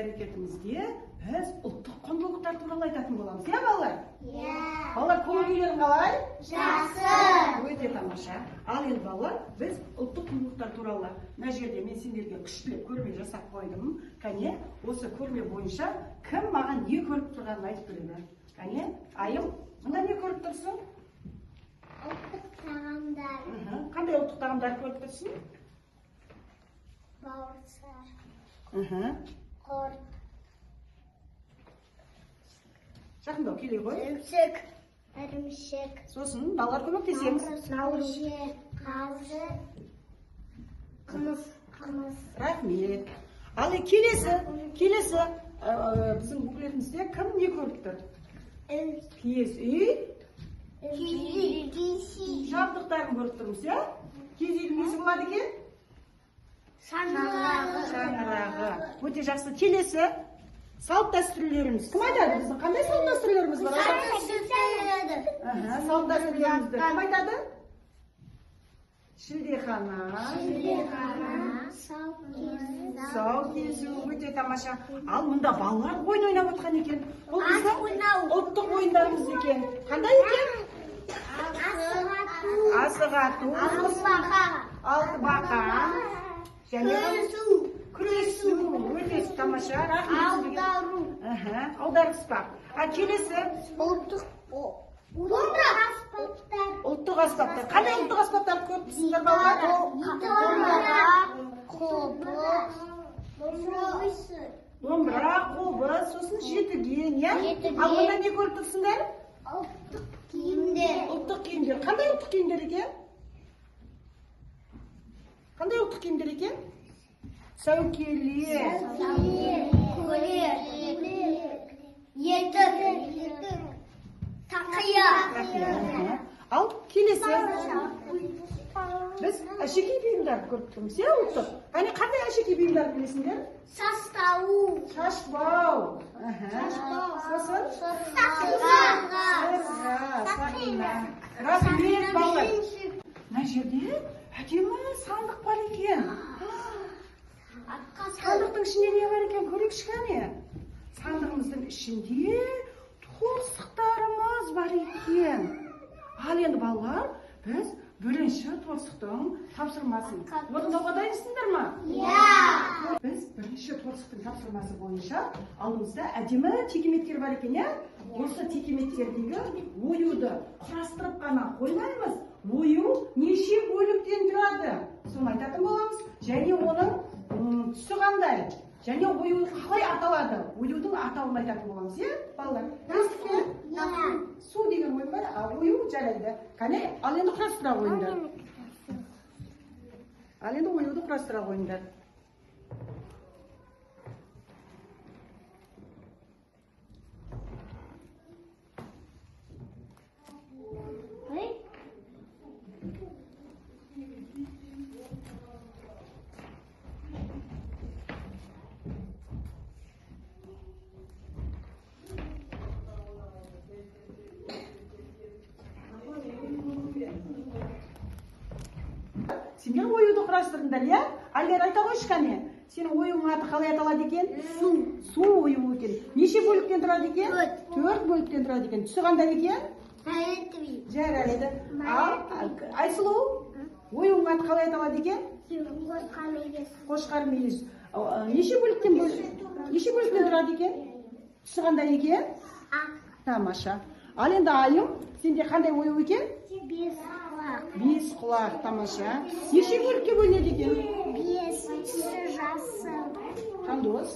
іс-әрекетімізде біз ұлттық құндылықтар туралы айтатын боламыз, иә балалар? Иә. Балалар, көңіл-күйлерің қалай? Жақсы. Өте тамаша. Ал енді балалар, біз ұлттық құндылықтар туралы мына жерде мен сендерге күштілік көрме жасап қойдым. Кәне, осы көрме бойынша кім маған не көріп тұрғанын айтып береді? Кәне, Айым, мында не көріп тұрсың? Ұлттық тағамдар. Қандай ұлттық тағамдар көріп тұрсың? Бауырсақ. Құрт. Жақындау келе ғой. Ірімшік. Сосын балалар көмектесеміз. Сауырже, қазы, қымыз. Рахмет. Ал келесі біздің буклетімізде кім не көріп тұр? Киіз үй. Жабдықтарын көріп тұрмыз, иә? Киіз үйдің несі болады екен? Шаңырағы. Өте жақсы. Келесі салт дәстүрлеріміз. Кім айтады біздің? Қандай салт дәстүрлеріміз бар? Салт дәстүрлерімізді кім айтады? Шілдехана. Сау кезу. Өте тамаша. Ал мұнда балалар ойын ойнап отқан екен. Ол біздің ұлттық ойындарымыз екен. Қандай екен? Асық ату. Алтыбақа. Күресу. Өте тамаша. Аударыспақ. Келесі ұлттық аспаптар. Қандай ұлттық аспаптар көріп тұрсыңдар балалар? Домбыра, қобыз, сосын жетіген, иә? Ал мұнда не көріп тұрсыңдар? Ұлттық киімдер. Ұлттық киімдер. Қандай ұлттық киімдер екен? Қандай ұлттық киімдер екен? Сәукеле. Етік. Тақия. Ал келесі біз әшекей бұйымдарды көріп тұрмыз, иә, ұлттық? Қандай әшекей бұйымдарды білесіңдер? Шаштау. Шашбау. Сосын? Сақина. Рахмет, балалар. Мына жерде әдемі сандық бар екен. Сандықтың ішінде не бар екен? Көрейікші кәне. Сандығымыздың ішінде торсықтарымыз бар екен. Ал енді балалар, біз бірінші торсықтың тапсырмасын орындауға дайынсыңдар ма? Иә. Біз бірінші торсықтың тапсырмасы бойынша алдымызда әдемі текеметтер бар екен, иә? Осы текеметтердегі оюды құрастырып қана қоймаймыз. Ою неше бөліктен тұрады? Соны айтатын боламыз. Және оның түсі қандай? Және ою қалай аталады? Оюдың атауын айтатын боламыз, иә, балалар? Су деген ойын бар, ою жарайды. Қане, ал енді құрастыра қойыңдар. Ал енді оюды құрастыра қойыңдар. Сендер оюды құрастырдыңдар, иә? Әлдер айта қойшы кәне. Сенің оюңның аты қалай аталады екен? Су оюы екен. Неше бөліктен тұрады екен? 4 бөліктен тұрады екен. Түсі қандай екен? Жарайды. Айсұлу, оюңның аты қалай аталады екен? Қошқар мүйіз. Неше бөліктен тұрады екен? Түсі қандай екен? Тамаша. Ал енді Айым, сенде қандай ою екен? 5 құлақ, тамаша. Неше бөлікке бөлінеді екен? 5 жасы. Қандос.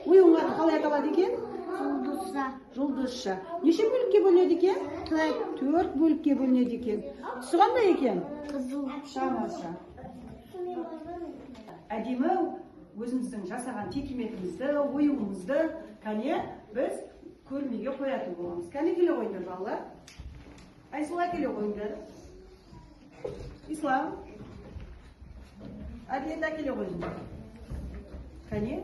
Оюңның аты қалай аталады екен? Жұлдызша. Неше бөлікке бөлінеді екен? 4 бөлікке бөлінеді екен. Түсі қандай екен? Қызыл. Тамаша. Әдемі өзіміздің жасаған текеметімізді, оюымызды кәне біз көрмеге қоятын боламыз. Кәне келе қойыңдар балалар. Айсұла келе қойыңдар. Ислам. Әділет әкеле қойыңдар. Кәне.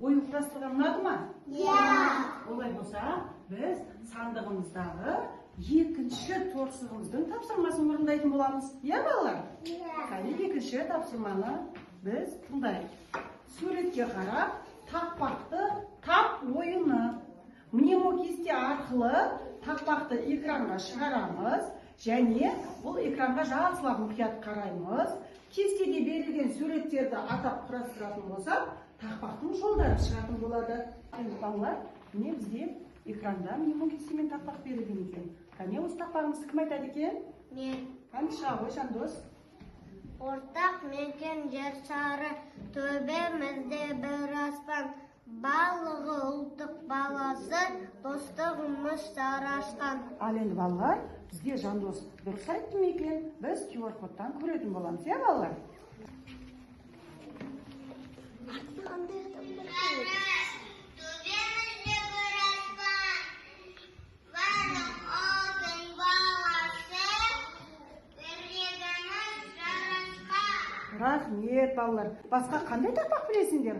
Ою құрастырған ұнады ма? Иә. Олай болса, біз сандығымыздағы екінші торсығымыздың тапсырмасын орындайтын боламыз. Иә, балалар? Кәне, екінші тапсырманы біз тыңдайық. Суретке қарап, тақпақты тап ойыны. Мнемокесте арқылы тақпақты экранға шығарамыз, және бұл экранға жақсылап мұқият қараймыз. Кестеде берілген суреттерді атап құрастыратын болсақ, тақпақтың жолдары шығатын болады. Балалар, міне бізде экранда мнемокестемен тақпақ берілген екен. Кәне, осы тақпағымызды кім айтады екен? Мен. Кәне, шыға ғой, Жандос. Ортақ мекен жер шары, төбемізде бір аспан, балығы ұлттық баласы, достығымыз сарашқан. Ал енді балалар, бізде Жандос дұрыс айтты ма екен? Біз QR кодтан көретін боламыз, иә балалар? Рахмет, балалар. Басқа қандай тақпақ білесіңдер?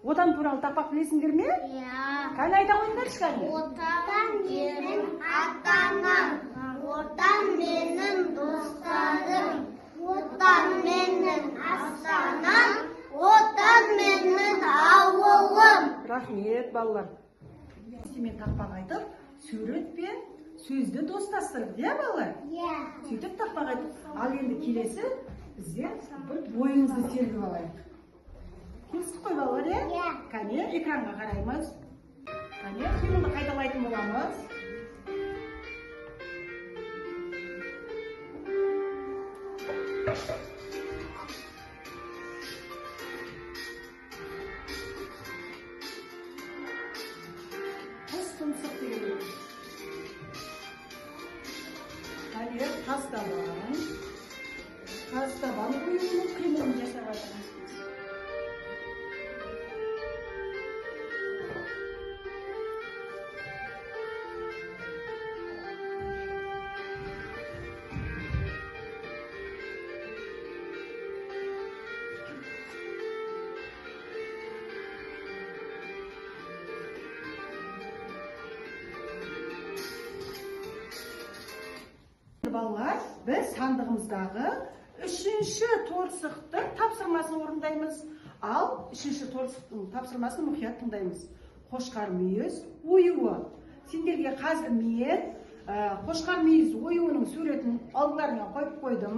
Отан туралы тақпақ білесіңдер ме? Иә. Қане айта қойыңдаршы кәне? Отан менің ата-анам, отан менің достарым, отан менің астанам, отан менің ауылым. Рахмет, балалар. Мен тақпақ айтып, сурет пен сөзді достастырып, иә балалар? Иә. Сөйтіп тақпақ айтып, ал енді келесі бізде бір бойымызды серіп алайық. Келістік қой балалар, иә? Иә. Кәне, экранға қараймыз. Кәне, қимылды қайталайтын боламыз. Құс тұмсық деген. Кәне, тастабан ойынның қимылын жасап жатырмыз. Балалар, біз сандығымыздағы үшінші торсықтың тапсырмасын орындаймыз. Ал үшінші торсықтың тапсырмасын мұқият тыңдаймыз. Қошқар мүйіз оюы. Сендерге қазір мен қошқар мүйіз оюының суретін алдыларыңа қойып қойдым.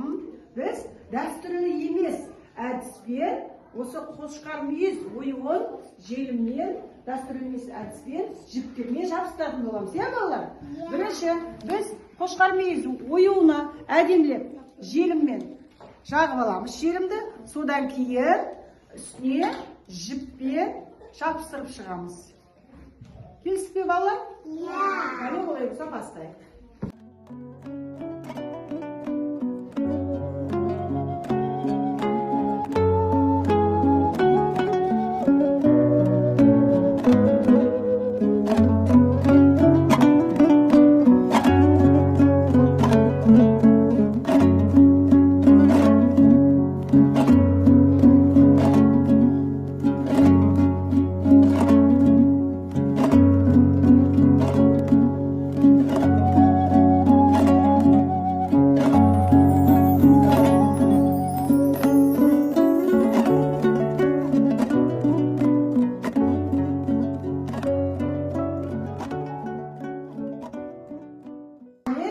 Біз дәстүрлі емес әдіспен осы қошқар мүйіз оюын желіммен, дәстүрлі емес әдіспен жіптермен жабыстыратын боламыз, иә балалар? Бірінші, біз қошқар мүйіз оюына әдемілеп желіммен жағып аламыз желімді, содан кейін үстіне жіппен жабыстырып шығамыз. Келістік пе балалар? Иә. Кәне, олай болса бастайық.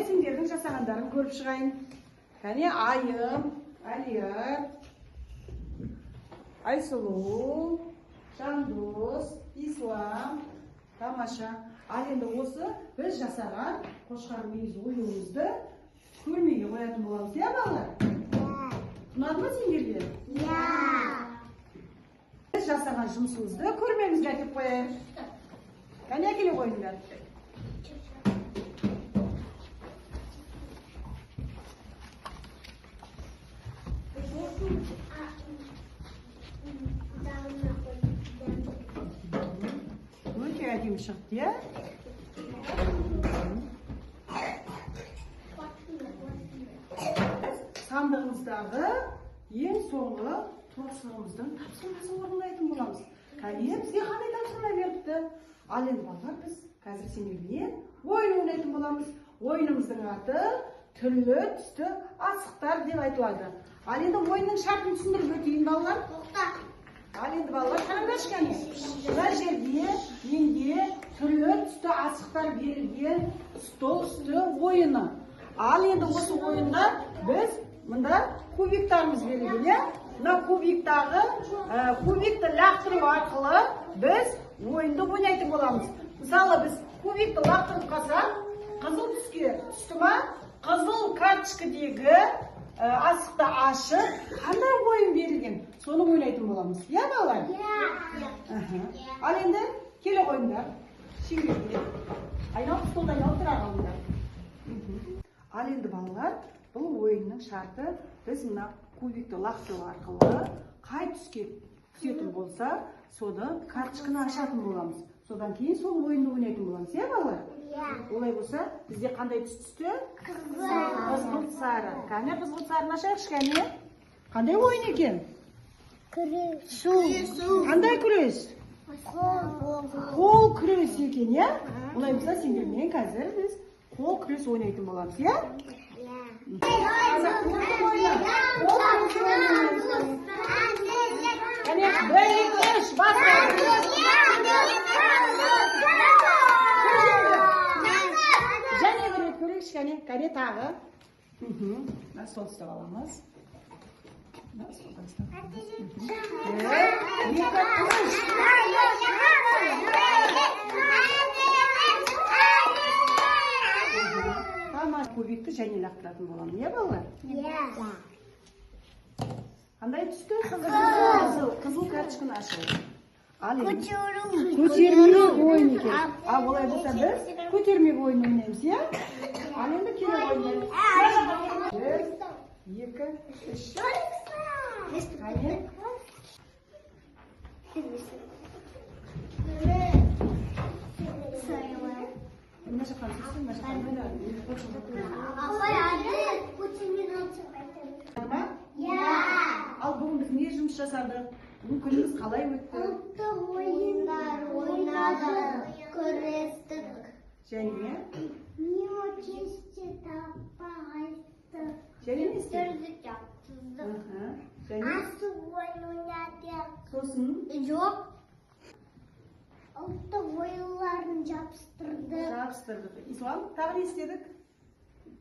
Сендердің жасағандарын көріп шығайын. Кәне, Айым, Әлия, Айсұлу, Жандос, Ислам, тамаша. Ал енді осы біз жасаған қошқар мүйіз оюымызды көрмеге қоятын боламыз, иә балалар? Ұнады ма сендерге? Иә. Біз жасаған жұмысымызды көрмемізге әкеп қояйық. Кәне, әкеле қойыңдар. Өте әдемі шықты, иә? Сандығымыздағы ең соңғы торсығымыздың тапсырмасын орындайтын боламыз. Кәне, бізге қандай тапсырма беріпті? Ал енді балалар, біз қазір сендермен ойын ойнайтын боламыз. ойынымыздың аты түрлі түсті асықтар деп айтылады. Ал енді ойынның шартын түсіндіріп өтейін балалар. Тоқта. Ал енді балалар қараңдаршы кәне. Мына жерде менде түрлі түсті асықтар берілген стол үсті ойыны. Ал енді осы ойында біз мында кубиктарымыз берілген, иә? Мына кубиктағы кубикті лақтыру арқылы біз ойынды ойнайтын боламыз. Мысалы біз кубикті лақтырып қалсақ, қызыл түске түсті ма, қызыл карточкадегі асықты ашып, қандай ойын берілген, соны ойнайтын боламыз. Иә, балалар? Ал енді келе қойыңдар. Шеңберге. Айналып столда айналып тұра қалыңдар. Ал енді балалар, бұл ойынның шарты біз мына кубикті лақтыру арқылы қай түске түсетін болса, соны карточканы ашатын боламыз. Содан кейін сол ойынды ойнайтын боламыз. Иә, балалар? Олай болса, бізде қандай түс түсті? Қызғылт сары. Кәне қызғылт сарыны ашайықшы, кәне. Қандай ойын екен? Күрес. Қандай күрес? Қол күрес екен, иә? Олай болса, сендермен қазір біз қол күрес ойнайтын боламыз, иә? Кәне, 1, 2, 3, басқа! Және бір рет көрейікші, кәне тағы. Сол ұстап аламыз. Тамақ кубикті және лақтыратын боламын, не балалар? Қандай түсті? Қызыл карточканы ашайық. Көтермек ойын екен. Ал олай болса біз көтермек ойын ойнаймыз, иә? Ал енді келе ойнаймыз. 1, 2, 3. Қане? Мына жақтан түсін, мына жақтан ойнаймыз. Ал бүгін біз не жұмыс жасадық? Бүгін күніміз қалай өтті? Ұлттық ойындар ойнадық, күрестік. Және? Мемокесте таппа айттық. Және не істедік? Түрдік жаттыздық. Және? Асық ойын ойнадық. Сосын? Жоқ. Ұлттық ойынларын жабыстырдық. Ислам, тағы не істедік?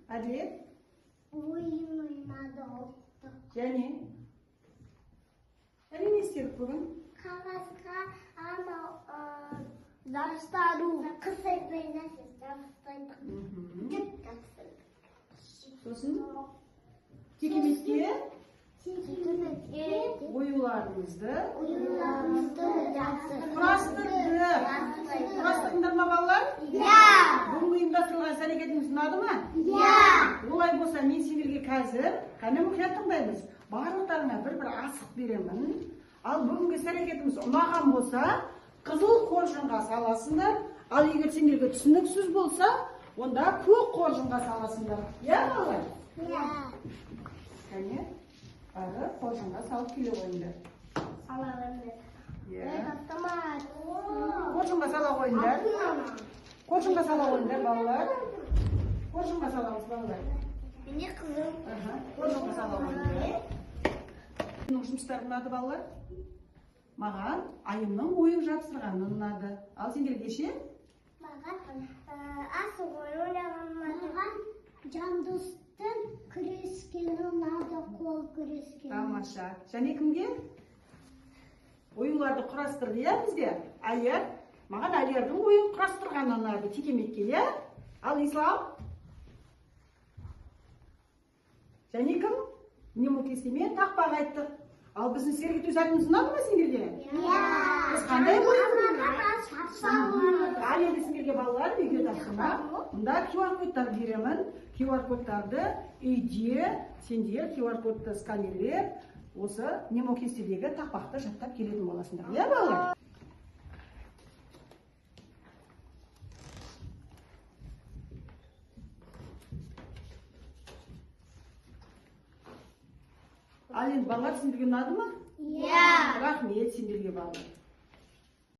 Әділет? Ойын ойнады ұлттық. Және? Және не істедік бүгін? Қағазға анау жабыстыру. Қысайдай нәрсе жабыстырдық. Сосын? Текеметке? Оюларымызды құрастырдық. Құрастырдыңдар ма балалар? Бүгін ұйымдастырылған іс-әрекетіміз ұнады ма? Олай болса, мен сендерге қазір қане мұқият тыңдаймыз. Барлықтарыңа бір асық беремін. Ал бүгінгі іс-әрекетіміз ұнаған болса, қызыл қоржынға саласыңдар. Ал егер сендерге түсініксіз болса, онда көк қоржынға саласыңдар. Иә, балалар? Қане? Ары қоржынға салып келе қойыңдар. Сала қойыңдар. Қоржынға сала қойыңдар. Қоржынға сала қойыңдар, балалар. Қоржынға саламыз, балалар. Міне қызым. Қоржынға сала қойыңдар. Жұмыстар ұнады, балалар. Маған айымның ойын жапсырғаны ұнады. Ал сендерге ше? Маған асық ойын ойнаған ұнады. Маған жандостың күрескені ұнады, қол күрескені. Тамаша. Және кімге? Ойынларды құрастырды, иә, бізде? Әлия. Маған Әлиярдың ойын құрастырғаны ұнады, текеметке, иә? Ал Ислам? Және кім? Немокесімен тақпақ айттық. Ал біздің сергету сәтіміз ұнады ма сендерге? Біз қандай ойын? Ал енді сендерге балалар үйге тапсырма. Мұнда QR кодтар беремін. QR кодтарды үйде сендер QR кодты сканерлеп, осы немокестедегі тақпақты жаттап келетін боласыңдар. Иә, балалар? Ал енді балалар сендерге ұнады ма? Иә. Рахмет сендерге балалар.